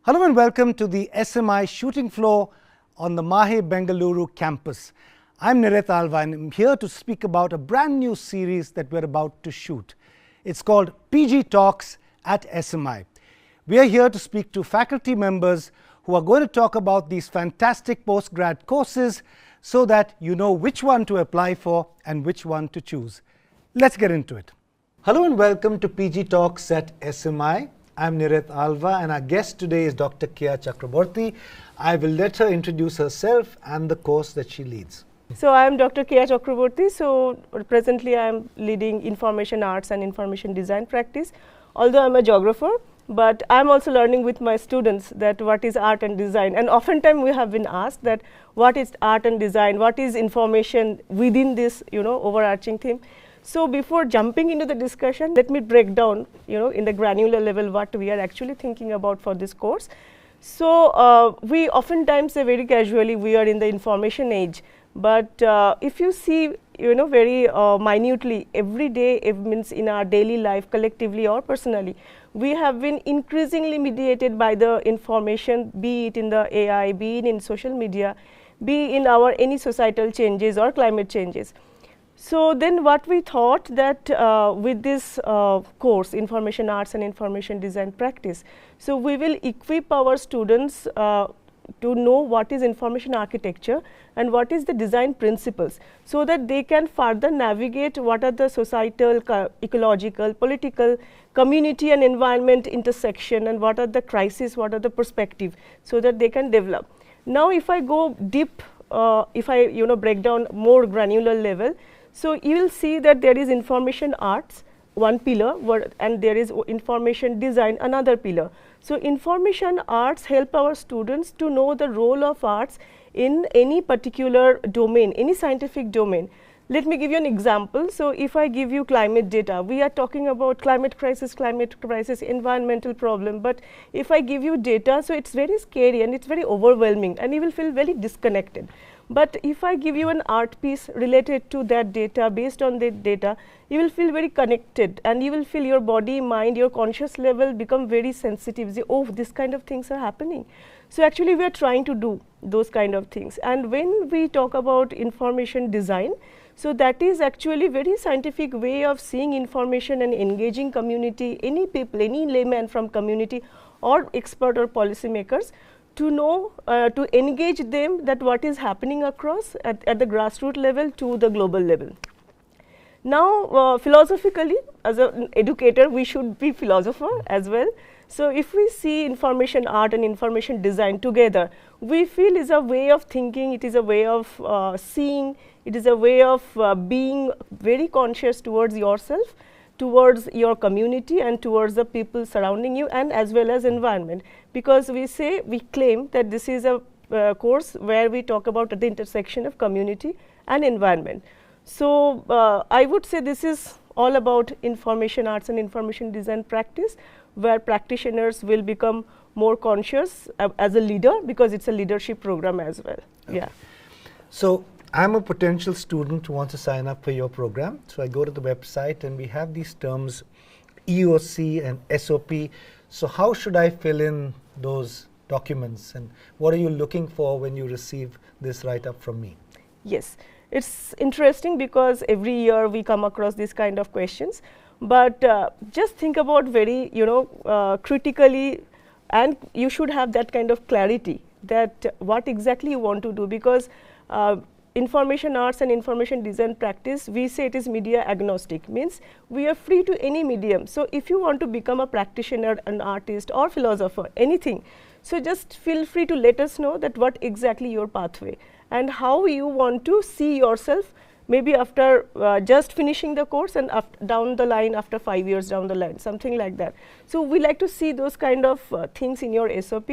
Hello and welcome to the SMI shooting floor on the Mahe Bengaluru campus. I'm Niret Alva and I'm here to speak about a brand new series that we're about to shoot. It's called PG Talks at SMI. We are here to speak to faculty members who are going to talk about these fantastic postgrad courses so that you know which one to apply for and which one to choose. Let's get into it. Hello and welcome to PG Talks at SMI. I'm Niret Alva and our guest today is Dr. Keya Chakraborty. I will let her introduce herself and the course that she leads. So I am Dr. Keya Chakraborty. So presently I am leading information arts and information design practice. Although I am a geographer, but I am also learning with my students that what is art and design. And oftentimes we have been asked that what is art and design, what is information within this overarching theme. So before jumping into the discussion, let me break down in the granular level what we are actually thinking about for this course. So we oftentimes say very casually we are in the information age, but if you see very minutely every day, it means in our daily life collectively or personally, we have been increasingly mediated by the information, be it in the AI, be it in social media, be in our any societal changes or climate changes. So then what we thought that with this course, Information Arts and Information Design Practice, so we will equip our students to know what is information architecture and what is the design principles, so that they can further navigate what are the societal, ecological, political, community and environment intersection, and what are the crises, what are the perspective, so that they can develop. Now if I go deep, if I break down more granular level, so you will see that there is information arts, one pillar, and there is information design, another pillar. So information arts help our students to know the role of arts in any particular domain, any scientific domain. Let me give you an example. So if I give you climate data, we are talking about climate crisis, environmental problem, but if I give you data, so it's very scary and it's very overwhelming and you will feel very disconnected. But if I give you an art piece related to that data, based on that data, you will feel very connected and you will feel your body, mind, your conscious level become very sensitive. Say, oh, this kind of things are happening. So actually we are trying to do those kind of things. And when we talk about information design, so that is actually very scientific way of seeing information and engaging community, any people, any layman from community or expert or policy makers, to know, to engage them that what is happening across at the grassroots level to the global level. Now philosophically, as an educator, we should be philosopher as well. So if we see information art and information design together, we feel is a way of thinking, it is a way of seeing, it is a way of being very conscious towards yourself, towards your community and towards the people surrounding you, and as well as environment, because we claim that this is a course where we talk about the intersection of community and environment. So I would say this is all about information arts and information design practice, where practitioners will become more conscious as a leader, because it's a leadership program as well. Okay. Yeah. So I'm a potential student who wants to sign up for your program. So I go to the website and we have these terms EOC and SOP. So how should I fill in those documents and what are you looking for when you receive this write-up from me? Yes, it's interesting because every year we come across these kind of questions, but just think about very critically, and you should have that kind of clarity that what exactly you want to do, because information arts and information design practice, we say it is media agnostic, means we are free to any medium. So if you want to become a practitioner, an artist or philosopher, anything, so just feel free to let us know that what exactly your pathway and how you want to see yourself, maybe after just finishing the course and down the line, after 5 years down the line, something like that. So we like to see those kind of things in your SOP.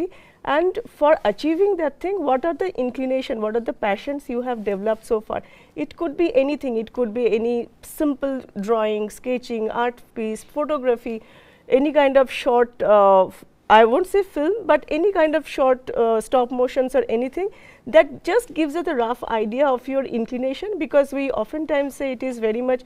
And for achieving that thing, what are the inclination, what are the passions you have developed so far? It could be anything, it could be any simple drawing, sketching, art piece, photography, any kind of short I won't say film, but any kind of short stop motions or anything that just gives us a rough idea of your inclination, because we oftentimes say it is very much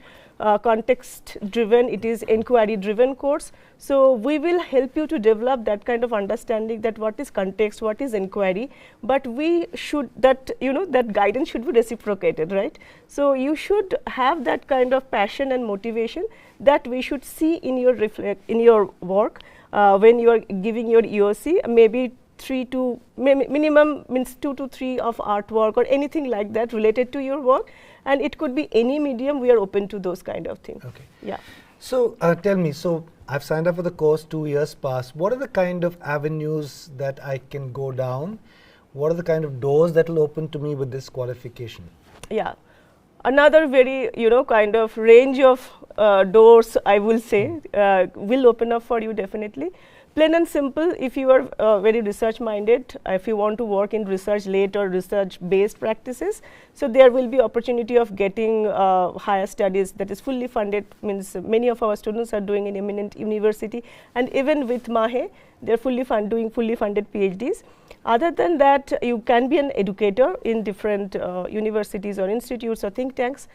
context driven, it is inquiry driven course. So we will help you to develop that kind of understanding, that what is context, what is inquiry, but we should, that that guidance should be reciprocated, right? So you should have that kind of passion and motivation that we should see in your work. When you are giving your EOC, maybe 3 to minimum means 2 to 3 of artwork or anything like that related to your work, and it could be any medium. We are open to those kind of things. Okay. Yeah. So tell me, so I've signed up for the course, 2 years passed. What are the kind of avenues that I can go down? What are the kind of doors that will open to me with this qualification? Yeah. Another very kind of range of doors, I will say, will open up for you definitely. Plain and simple, if you are very research minded, if you want to work in research led or research based practices, so there will be opportunity of getting higher studies that is fully funded. Means many of our students are doing in eminent university, and even with MAHE, they are doing fully funded PhDs. Other than that, you can be an educator in different universities or institutes or think tanks,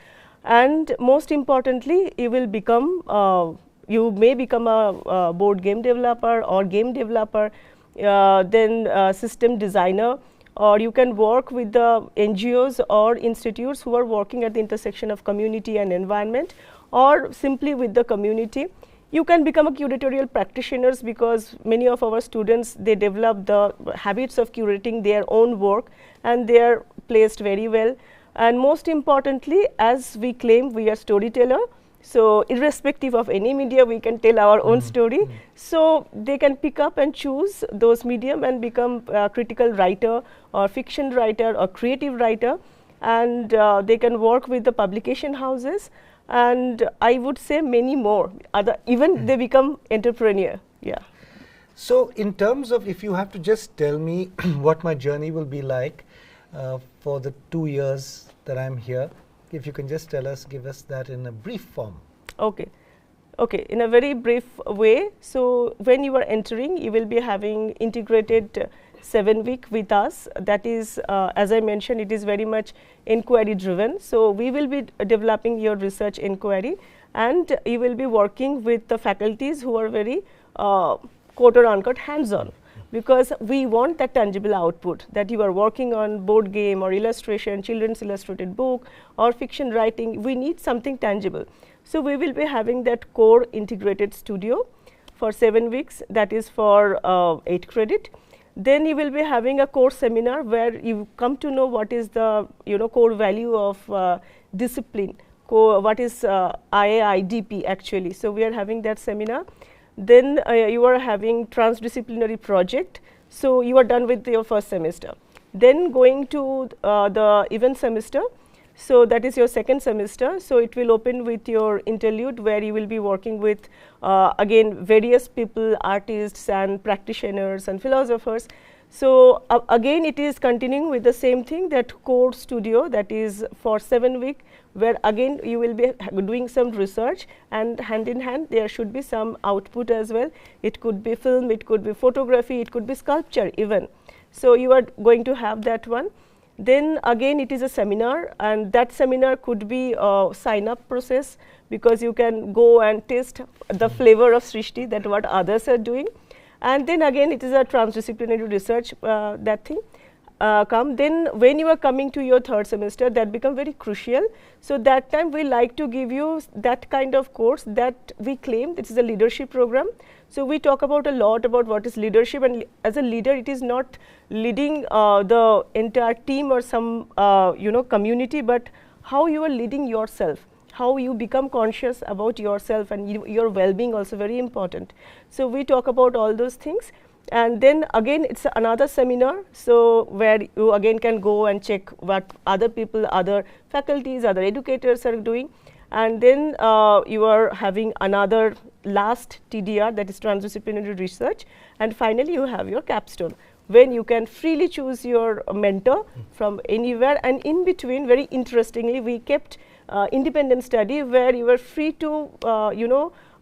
and most importantly, you will become you may become a board game developer or game developer, then system designer, or you can work with the NGOs or institutes who are working at the intersection of community and environment, or simply with the community. You can become a curatorial practitioners, because many of our students, they develop the habits of curating their own work, and they are placed very well. And most importantly, as we claim, we are storyteller. So irrespective of any media, we can tell our own story. So they can pick up and choose those medium and become a critical writer or fiction writer or creative writer, and they can work with the publication houses, and I would say many more. Even they become entrepreneur. Yeah. So in terms of, if you have to just tell me what my journey will be like for the 2 years that I'm here, if you can just tell us, give us that in a brief form. Okay. Okay, in a very brief way. So when you are entering, you will be having integrated 7-week with us. That is, as I mentioned, it is very much inquiry driven. So we will be developing your research inquiry, and you will be working with the faculties who are very quote or unquote hands-on, because we want that tangible output, that you are working on board game or illustration, children's illustrated book or fiction writing. We need something tangible. So we will be having that core integrated studio for 7 weeks, that is for 8 credit. Then you will be having a core seminar where you come to know what is the core value of discipline, what is IAIDP actually. So we are having that seminar. Then you are having transdisciplinary project. So you are done with your first semester. Then going to the event semester. So that is your second semester. So it will open with your interlude, where you will be working with again various people, artists and practitioners and philosophers. So again it is continuing with the same thing, that core studio, that is for 7 weeks, where again you will be doing some research, and hand in hand there should be some output as well. It could be film, it could be photography, it could be sculpture even. So you are going to have that one. Then again it is a seminar, and that seminar could be a sign up process, because you can go and taste the flavor of Srishti, that what others are doing. And then again it is a transdisciplinary research that thing come. Then when you are coming to your third semester, that become very crucial. So that time we like to give you that kind of course that we claim this is a leadership program. So we talk about a lot about what is leadership, and as a leader it is not leading the entire team or some community, but how you are leading yourself, how you become conscious about yourself, and your well-being also very important. So we talk about all those things. And then again it's another seminar, so where you again can go and check what other people, other faculties, other educators are doing. And then you are having another last TDR, that is transdisciplinary research. And finally you have your capstone, when you can freely choose your mentor from anywhere. And in between, very interestingly, we kept independent study, where you are free to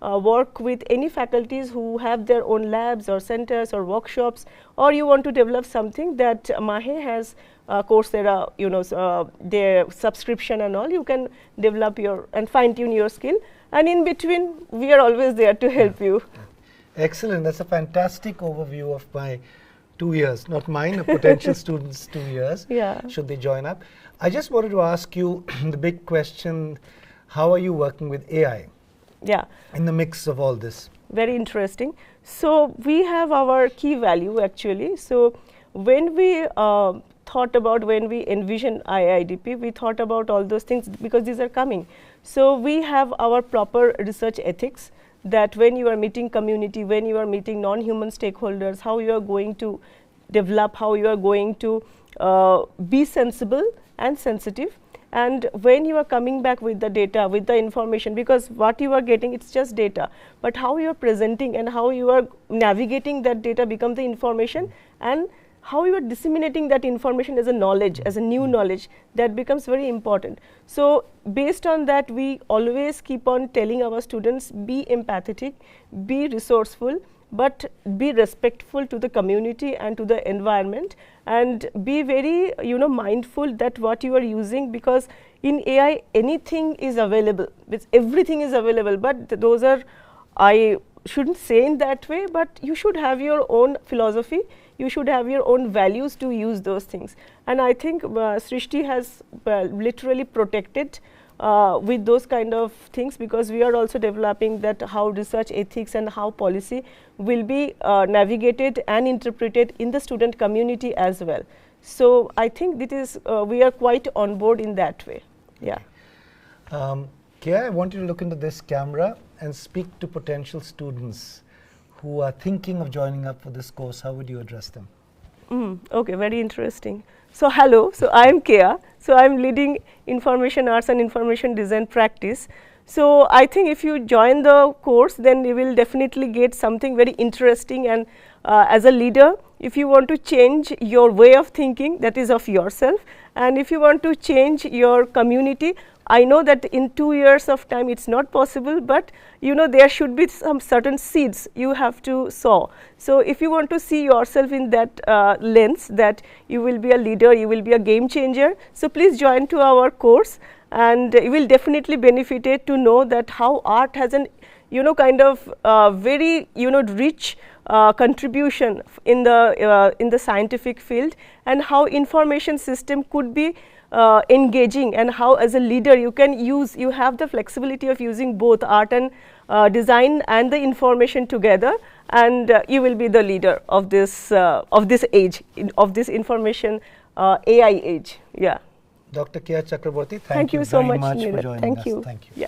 work with any faculties who have their own labs or centers or workshops, or you want to develop something that MAHE has Coursera, their subscription and all, you can develop your and fine tune your skill, and in between we are always there to help you. Excellent. That's a fantastic overview of my 2 years, not mine, a potential students' 2 years, should they join up. I just wanted to ask you the big question, how are you working with AI in the mix of all this? Very interesting. So we have our key value actually. So when we when we envision IAIDP, we thought about all those things because these are coming. So we have our proper research ethics, that when you are meeting community, when you are meeting non-human stakeholders, how you are going to develop, how you are going to be sensible and sensitive, and when you are coming back with the data, with the information, because what you are getting, it's just data, but how you are presenting and how you are navigating that data become the information, and how you are disseminating that information as a knowledge, as a new knowledge, that becomes very important. So based on that, we always keep on telling our students, be empathetic, be resourceful, but be respectful to the community and to the environment, and be very mindful that what you are using, because in AI anything is available, everything is available, but those are, I shouldn't say in that way, but you should have your own philosophy, you should have your own values to use those things. And I think Srishti has literally protected with those kind of things, because we are also developing that how research ethics and how policy will be navigated and interpreted in the student community as well. So I think it is we are quite on board in that way. Keya, I want you to look into this camera and speak to potential students who are thinking of joining up for this course. How would you address them? Okay, very interesting. So hello, so I am Keya. So I am leading information arts and information design practice. So I think if you join the course, then you will definitely get something very interesting, and as a leader, if you want to change your way of thinking, that is of yourself, and if you want to change your community, I know that in 2 years of time it's not possible, but there should be some certain seeds you have to sow. So if you want to see yourself in that lens, that you will be a leader, you will be a game changer, so please join to our course, and you will definitely benefited to know that how art has an kind of very rich contribution in the scientific field, and how information system could be engaging, and how as a leader you have the flexibility of using both art and design and the information together, and you will be the leader of this age, of this information AI age. Dr. Keya Chakraborty, thank you so much for joining us. Thank you. Thank you. Yeah.